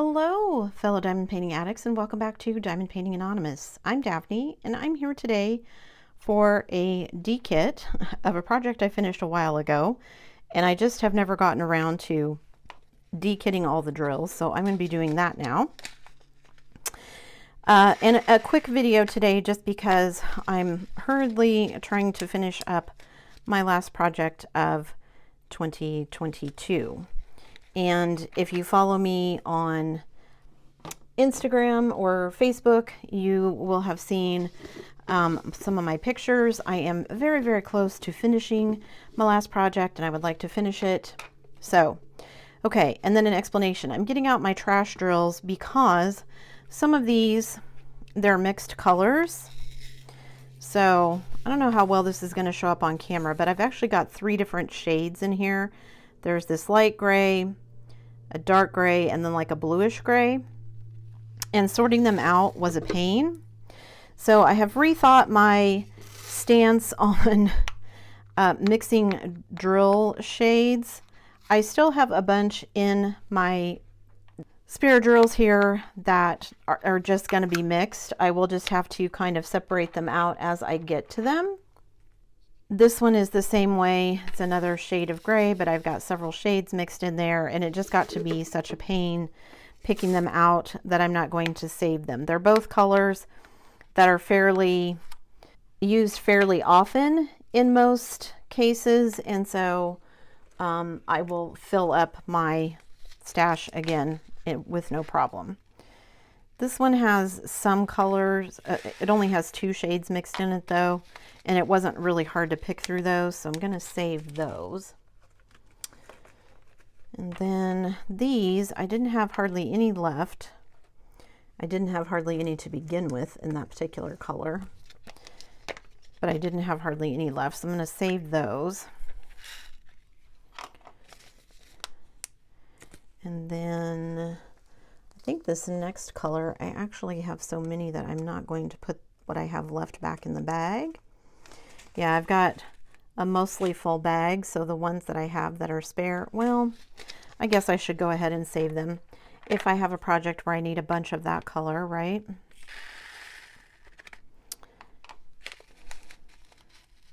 Hello, fellow diamond painting addicts, and welcome back to Diamond Painting Anonymous. I'm Daphne, and I'm here today for a dekit of a project I finished a while ago, and I just have never gotten around to dekitting all the drills, so I'm going to be doing that now. And a quick video today just because I'm hurriedly trying to finish up my last project of 2022. And if you follow me on Instagram or Facebook, you will have seen some of my pictures. I am very, very close to finishing my last project, and I would like to finish it. So, okay, and then an explanation. I'm getting out my trash drills because some of these, they're mixed colors. So, I don't know how well this is going to show up on camera, but I've actually got 3 different shades in here. There's this light gray, a dark gray, and then like a bluish gray. And sorting them out was a pain. So I have rethought my stance on mixing drill shades. I still have a bunch in my spare drills here that are just going to be mixed. I will just have to kind of separate them out as I get to them. This one is the same way. It's another shade of gray, but I've got several shades mixed in there, and it just got to be such a pain picking them out that I'm not going to save them. They're both colors that are used fairly often in most cases, and so I will fill up my stash again with no problem. This one has some colors. It only has 2 shades mixed in it though, and it wasn't really hard to pick through those, so I'm going to save those. And then these, I didn't have hardly any left. I didn't have hardly any to begin with in that particular color, but I didn't have hardly any left, so I'm going to save those. And then I think this next color, I actually have so many that I'm not going to put what I have left back in the bag. Yeah, I've got a mostly full bag, so the ones that I have that are spare, well, I guess I should go ahead and save them if I have a project where I need a bunch of that color, right?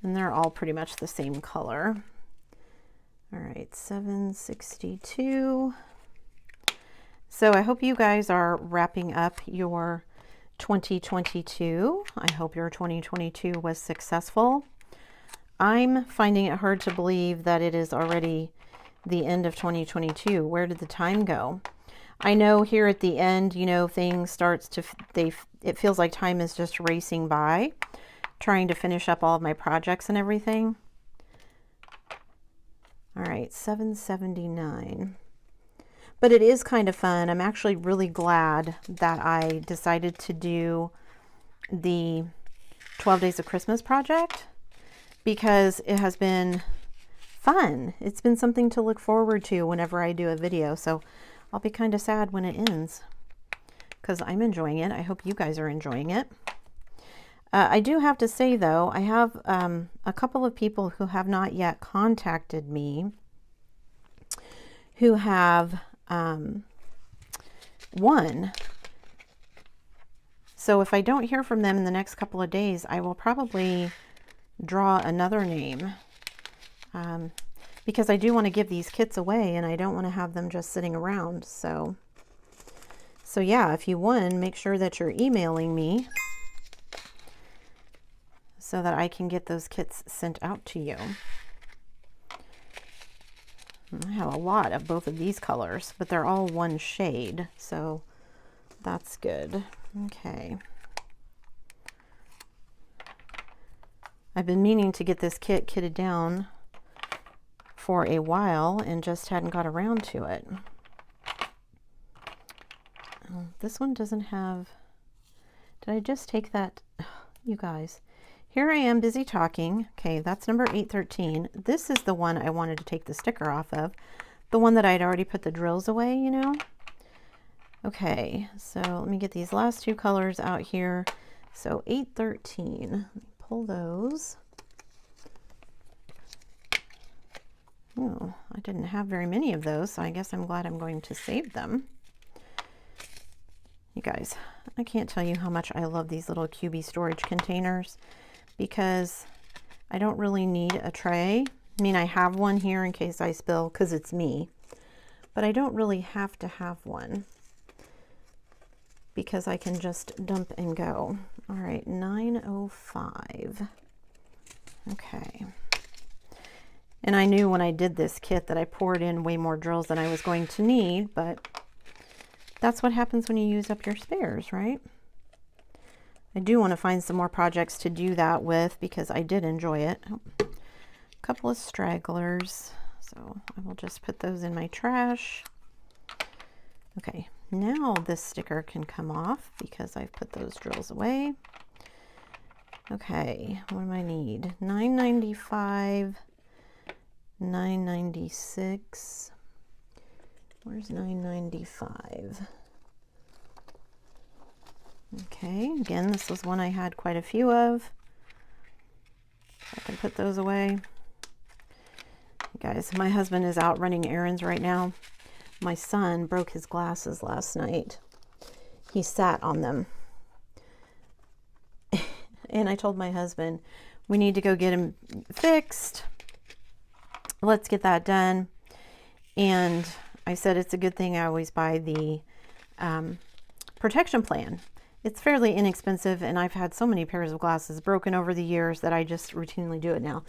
And they're all pretty much the same color. All right, 762. So I hope you guys are wrapping up your 2022. I hope your 2022 was successful. I'm finding it hard to believe that it is already the end of 2022. Where did the time go? I know here at the end, you know, things starts to, it feels like time is just racing by, trying to finish up all of my projects and everything. All right, 779. But it is kind of fun. I'm actually really glad that I decided to do the 12 Days of Christmas project because it has been fun. It's been something to look forward to whenever I do a video. So I'll be kind of sad when it ends because I'm enjoying it. I hope you guys are enjoying it. I do have to say though, I have a couple of people who have not yet contacted me who have won. So if I don't hear from them in the next couple of days, I will probably draw another name because I do want to give these kits away and I don't want to have them just sitting around. So yeah, if you won, make sure that you're emailing me so that I can get those kits sent out to you. I have a lot of both of these colors, but they're all one shade, so that's good. Okay. I've been meaning to get this kit kitted down for a while and just hadn't got around to it. Oh, this one doesn't have, did I just take that? You guys, here I am busy talking. Okay, that's number 813. This is the one I wanted to take the sticker off of, the one that I'd already put the drills away, you know. Okay, so let me get these last 2 colors out here. So 813, let me pull those. Oh, I didn't have very many of those, so I guess I'm glad I'm going to save them. guys, I can't tell you how much I love these little cubey storage containers because I don't really need a tray. I mean, I have one here in case I spill because it's me, but I don't really have to have one because I can just dump and go. All right, 905. Okay. And I knew when I did this kit that I poured in way more drills than I was going to need, but that's what happens when you use up your spares, right? I do want to find some more projects to do that with because I did enjoy it. Oh, a couple of stragglers, so I will just put those in my trash. Okay, now this sticker can come off because I've put those drills away. Okay, what do I need? 995, 996. Where's 995? Okay, again, this was one I had quite a few of. I can put those away. Guys, my husband is out running errands right now. My son broke his glasses last night. He sat on them. And I told my husband, we need to go get him fixed. Let's get that done. And I said, it's a good thing I always buy the protection plan. It's fairly inexpensive, and I've had so many pairs of glasses broken over the years that I just routinely do it now.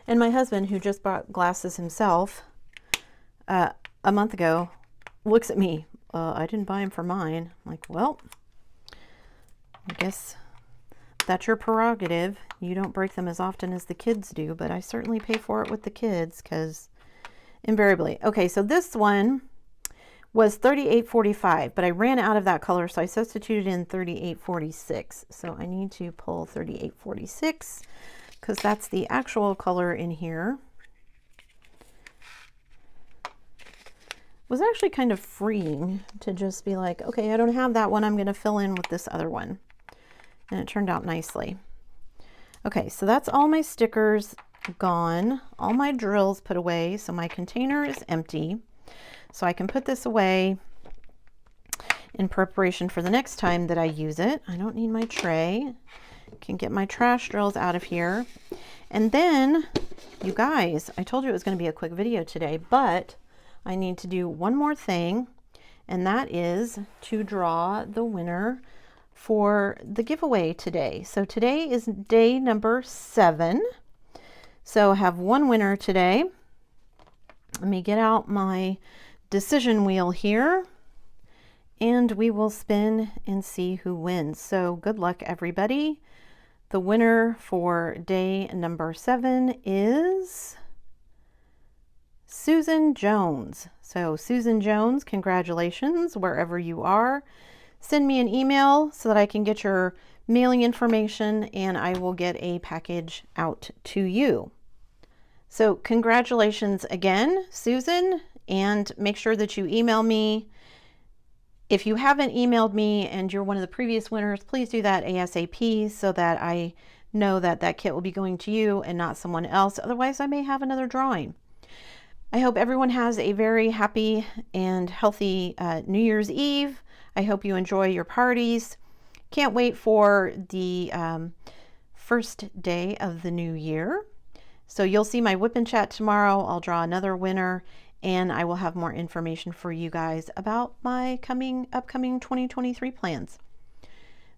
And my husband, who just bought glasses himself a month ago, looks at me. I didn't buy them for mine. I'm like, well, I guess that's your prerogative. You don't break them as often as the kids do, but I certainly pay for it with the kids because invariably. Okay, so this one was $38.45, but I ran out of that color, so I substituted in $38.46. So I need to pull $38.46 because that's the actual color in here. It was actually kind of freeing to just be like, okay, I don't have that one. I'm going to fill in with this other one. And it turned out nicely. Okay, so that's all my stickers gone. All my drills put away. So my container is empty. So I can put this away in preparation for the next time that I use it. I don't need my tray. Can get my trash drills out of here. And then, you guys, I told you it was going to be a quick video today, but I need to do one more thing, and that is to draw the winner for the giveaway today. So today is day number 7. So I have one winner today. Let me get out my decision wheel here and we will spin and see who wins. So good luck, everybody. The winner for day number 7 is Susan Jones. So Susan Jones, congratulations wherever you are. Send me an email so that I can get your mailing information and I will get a package out to you. So congratulations again, Susan, and make sure that you email me. If you haven't emailed me and you're one of the previous winners, please do that ASAP so that I know that that kit will be going to you and not someone else. Otherwise, I may have another drawing. I hope everyone has a very happy and healthy New Year's Eve. I hope you enjoy your parties. Can't wait for the first day of the new year. So you'll see my whip and chat tomorrow. I'll draw another winner and I will have more information for you guys about my upcoming 2023 plans.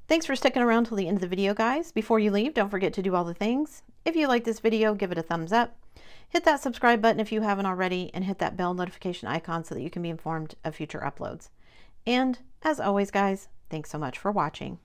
Thanks for sticking around till the end of the video, guys. Before you leave, don't forget to do all the things. If you like this video, give it a thumbs up. Hit that subscribe button if you haven't already, and hit that bell notification icon so that you can be informed of future uploads. And as always, guys, thanks so much for watching.